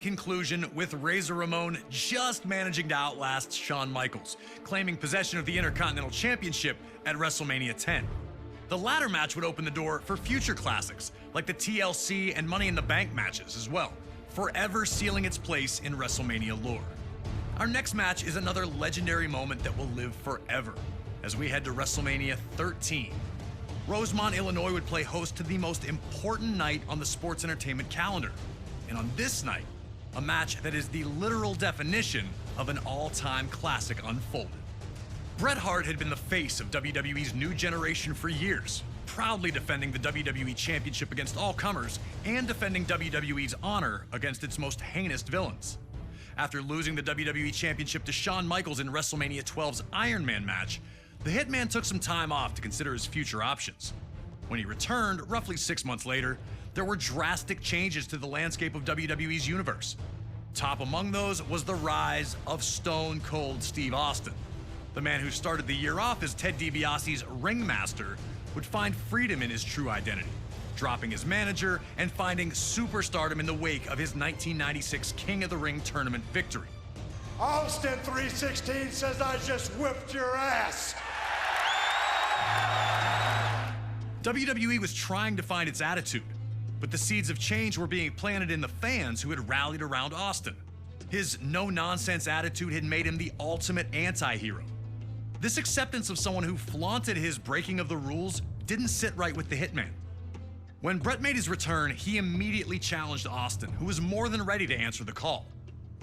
Conclusion with Razor Ramon just managing to outlast Shawn Michaels, claiming possession of the Intercontinental Championship at WrestleMania 10. The latter match would open the door for future classics, like the TLC and Money in the Bank matches as well, forever sealing its place in WrestleMania lore. Our next match is another legendary moment that will live forever, as we head to WrestleMania 13. Rosemont, Illinois would play host to the most important night on the sports entertainment calendar. And on this night, a match that is the literal definition of an all-time classic unfolded. Bret Hart had been the face of WWE's new generation for years, proudly defending the WWE Championship against all comers and defending WWE's honor against its most heinous villains. After losing the WWE Championship to Shawn Michaels in WrestleMania 12's Iron Man match, the Hitman took some time off to consider his future options. When he returned, roughly 6 months later, there were drastic changes to the landscape of WWE's universe. Top among those was the rise of Stone Cold Steve Austin. The man who started the year off as Ted DiBiase's ringmaster would find freedom in his true identity, dropping his manager and finding superstardom in the wake of his 1996 King of the Ring tournament victory. Austin 316 says I just whipped your ass. WWE was trying to find its attitude, but the seeds of change were being planted in the fans who had rallied around Austin. His no-nonsense attitude had made him the ultimate anti-hero. This acceptance of someone who flaunted his breaking of the rules didn't sit right with the Hitman. When Bret made his return, he immediately challenged Austin, who was more than ready to answer the call.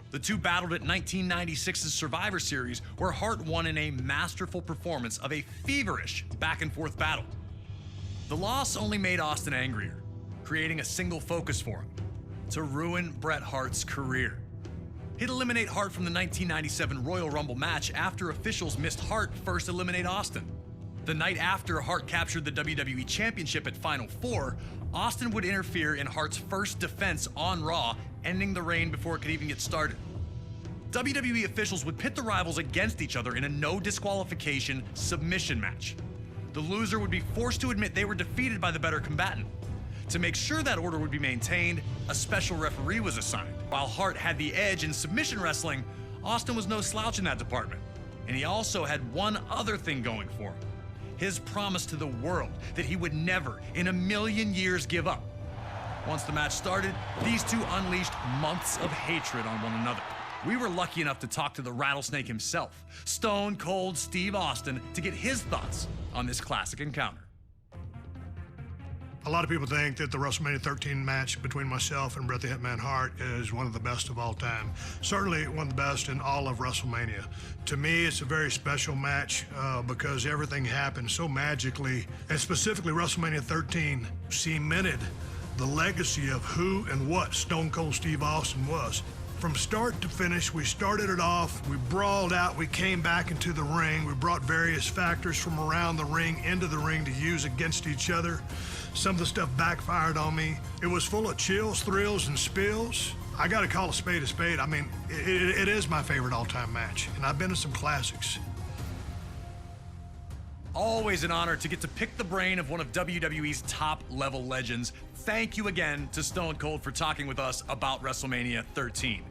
The two battled at 1996's Survivor Series, where Hart won in a masterful performance of a feverish back-and-forth battle. The loss only made Austin angrier, creating a single focus for him: to ruin Bret Hart's career. He'd eliminate Hart from the 1997 Royal Rumble match after officials missed Hart first eliminate Austin. The night after Hart captured the WWE Championship at Final Four, Austin would interfere in Hart's first defense on Raw, ending the reign before it could even get started. WWE officials would pit the rivals against each other in a no disqualification submission match. The loser would be forced to admit they were defeated by the better combatant. To make sure that order would be maintained, a special referee was assigned. While Hart had the edge in submission wrestling, Austin was no slouch in that department. And he also had one other thing going for him: his promise to the world that he would never in a million years give up. Once the match started, these two unleashed months of hatred on one another. We were lucky enough to talk to the Rattlesnake himself, Stone Cold Steve Austin, to get his thoughts on this classic encounter. A lot of people think that the WrestleMania 13 match between myself and Bret the Hitman Hart is one of the best of all time. Certainly one of the best in all of WrestleMania. To me, it's a very special match because everything happened so magically, and specifically WrestleMania 13 cemented the legacy of who and what Stone Cold Steve Austin was. From start to finish, we started it off, we brawled out, we came back into the ring, we brought various factors from around the ring into the ring to use against each other. Some of the stuff backfired on me. It was full of chills, thrills, and spills. I gotta call a spade a spade. I mean, it is my favorite all-time match, and I've been to some classics. Always an honor to get to pick the brain of one of WWE's top-level legends. Thank you again to Stone Cold for talking with us about WrestleMania 13.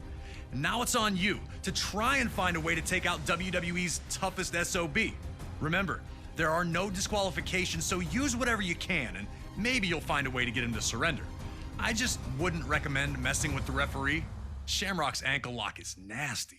And now it's on you to try and find a way to take out WWE's toughest SOB. Remember, there are no disqualifications, so use whatever you can, and maybe you'll find a way to get him to surrender. I just wouldn't recommend messing with the referee. Shamrock's ankle lock is nasty.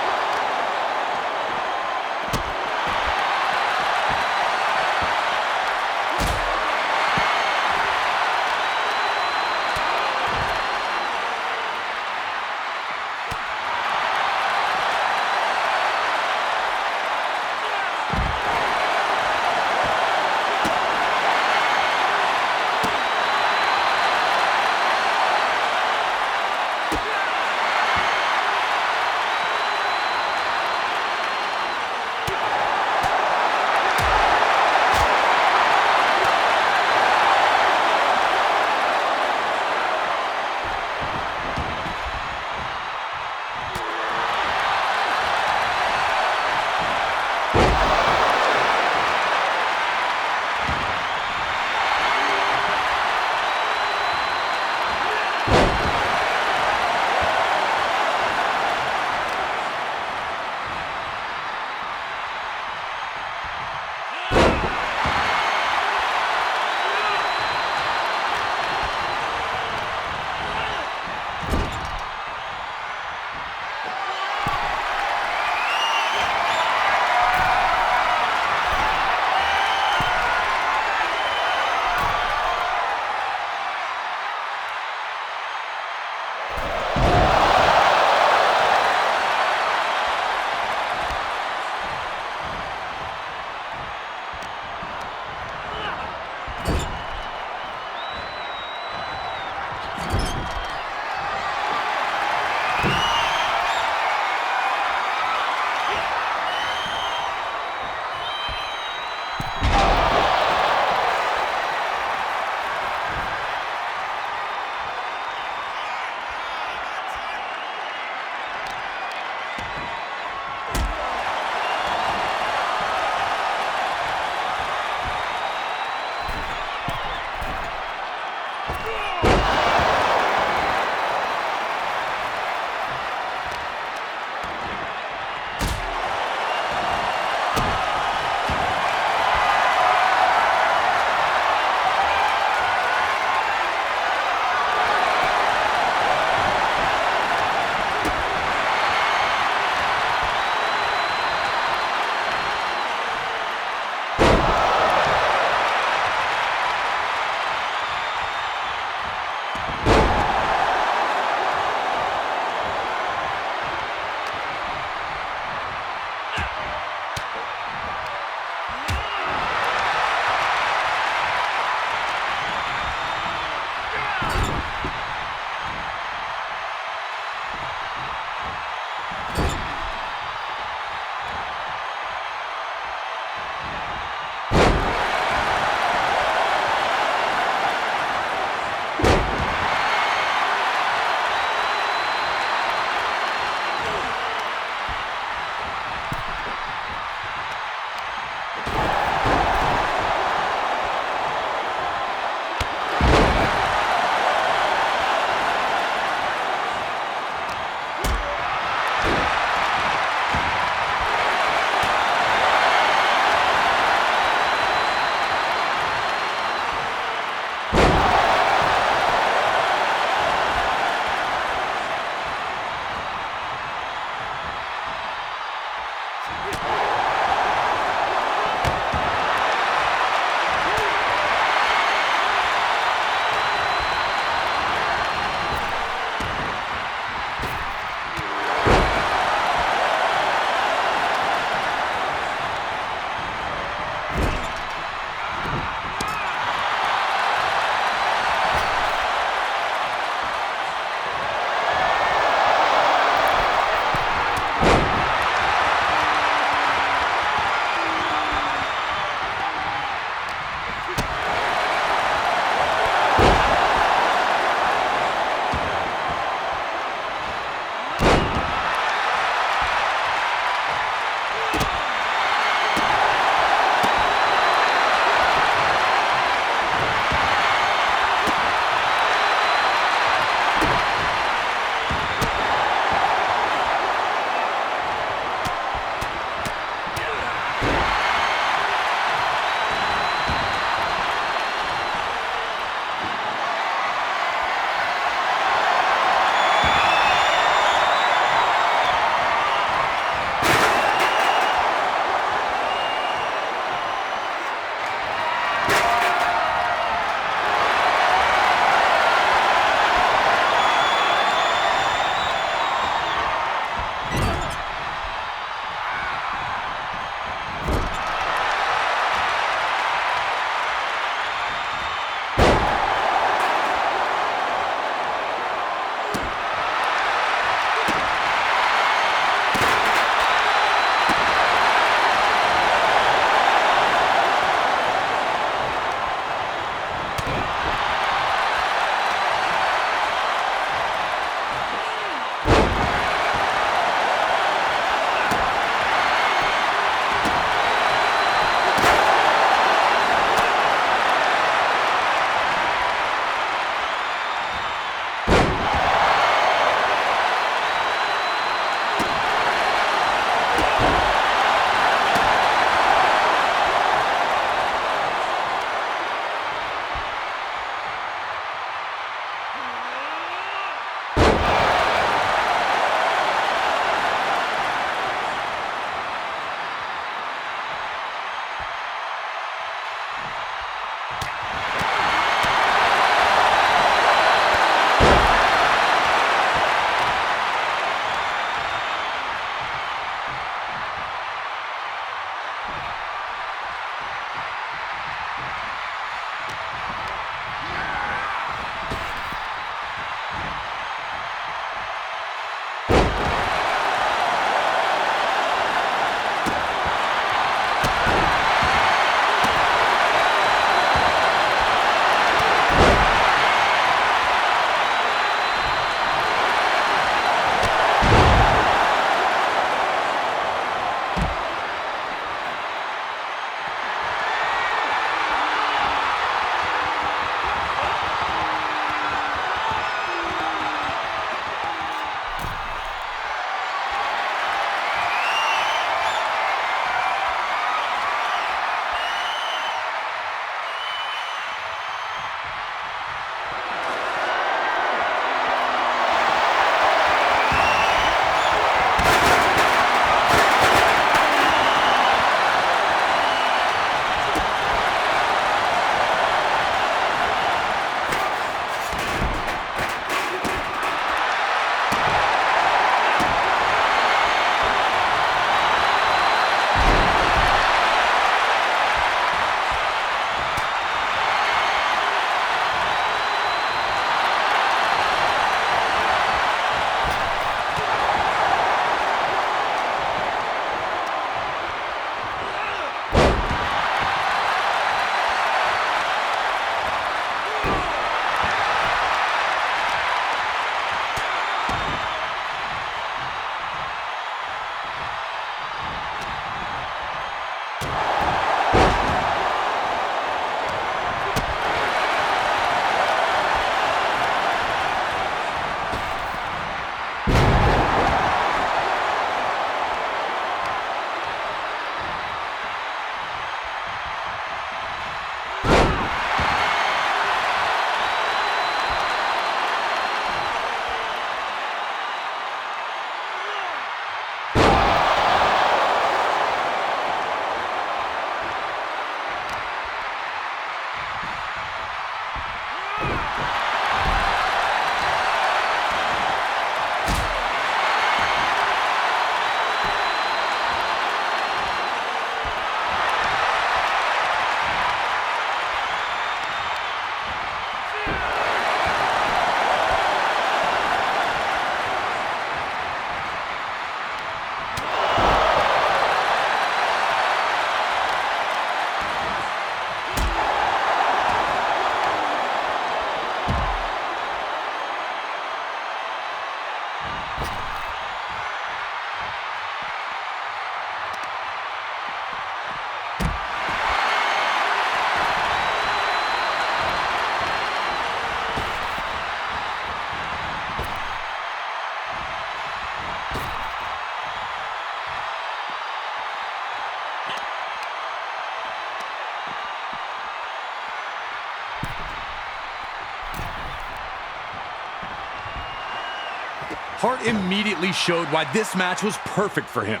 Hart immediately showed why this match was perfect for him.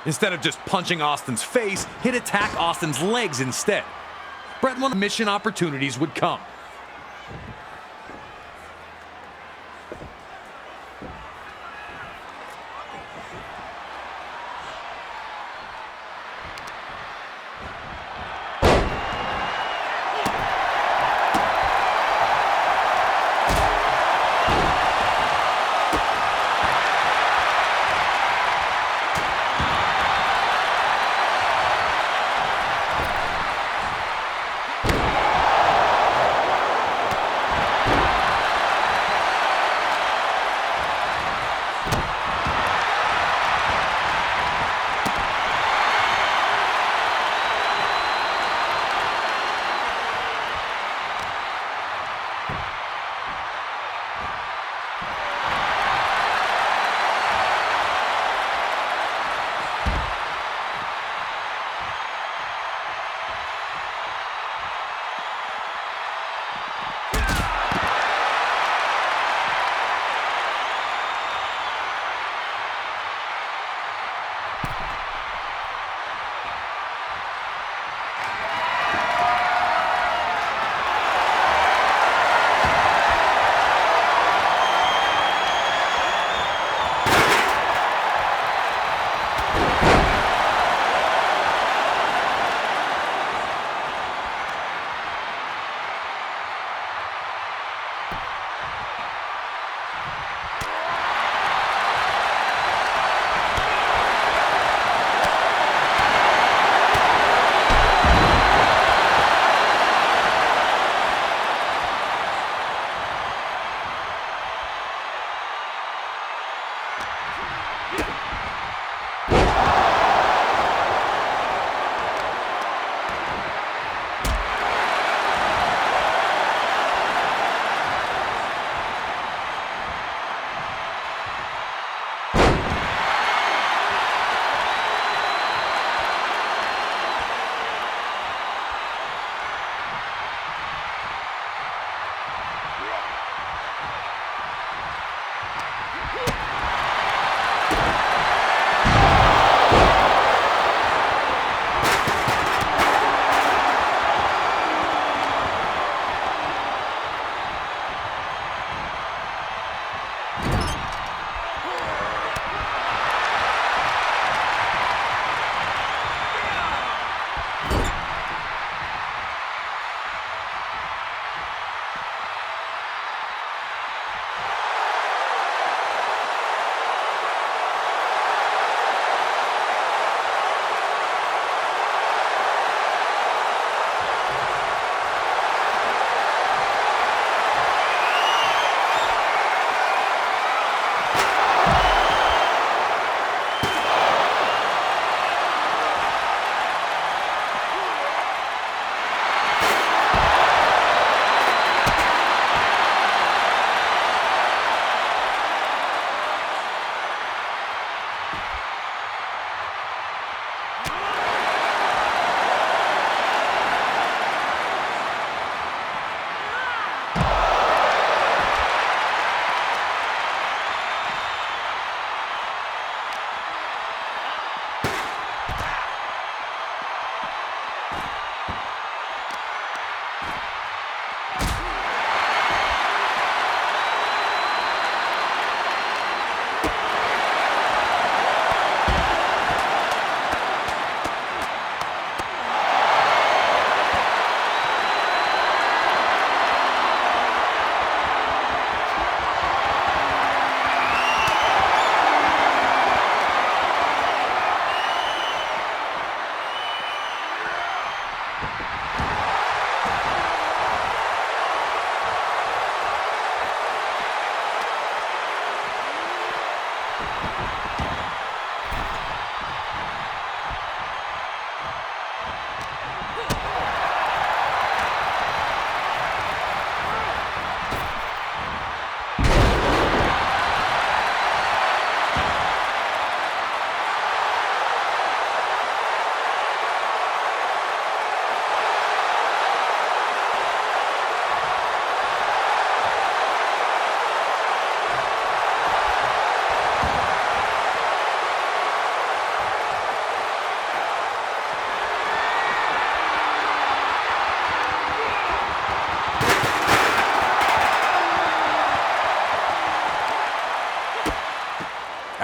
Instead of just punching Austin's face, he'd attack Austin's legs instead. Bret won mission opportunities would come.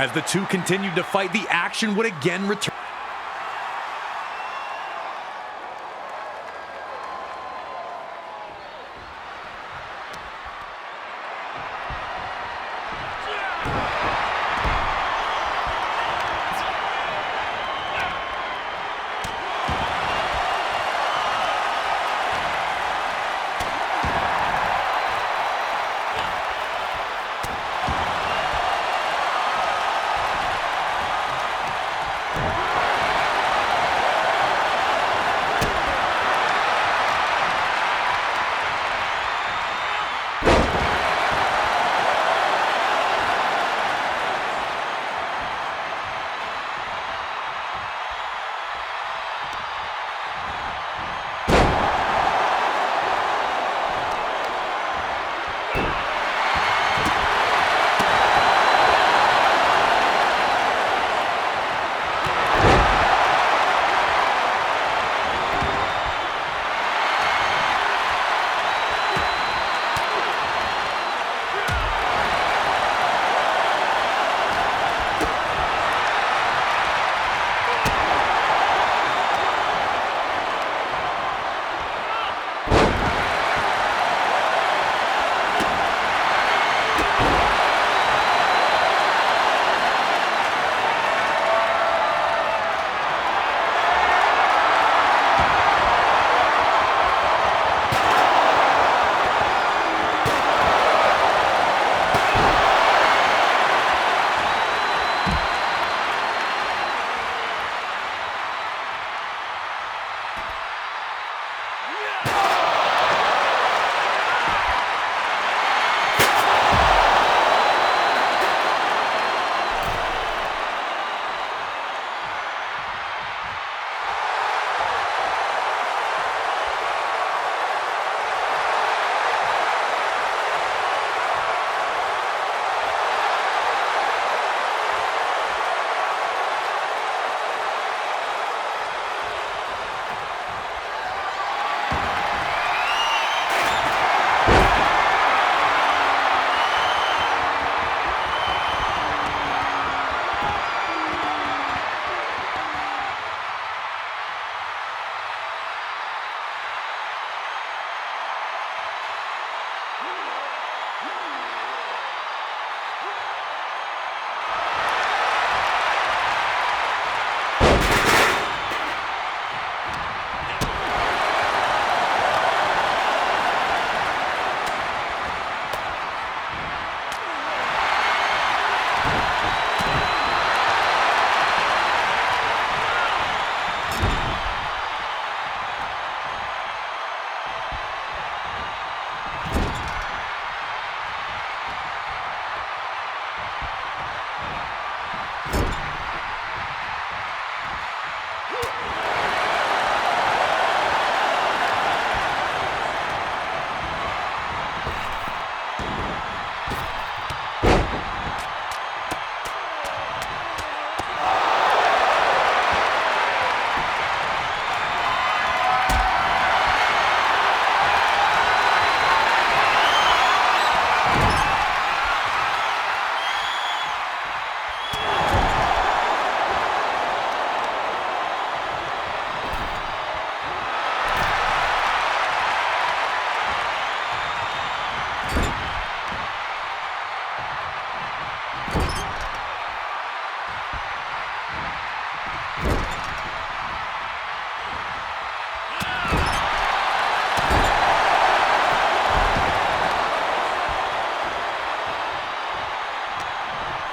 As the two continued to fight, the action would again return.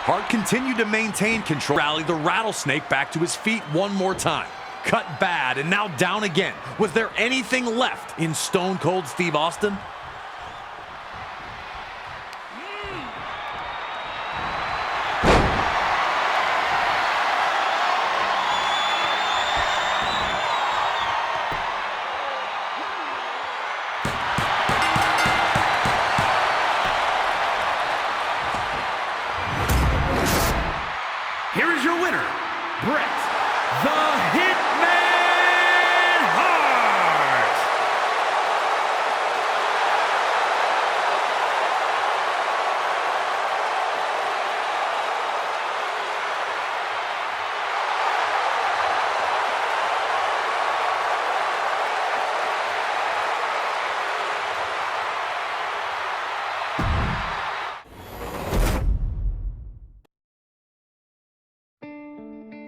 Hart continued to maintain control, rally the rattlesnake back to his feet one more time. Cut bad and now down again. Was there anything left in Stone Cold Steve Austin? Here is your winner, Bret the Hitman Hart.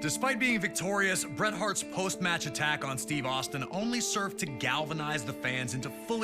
Despite being victorious, Bret Hart's post-match attack on Steve Austin only served to galvanize the fans into fully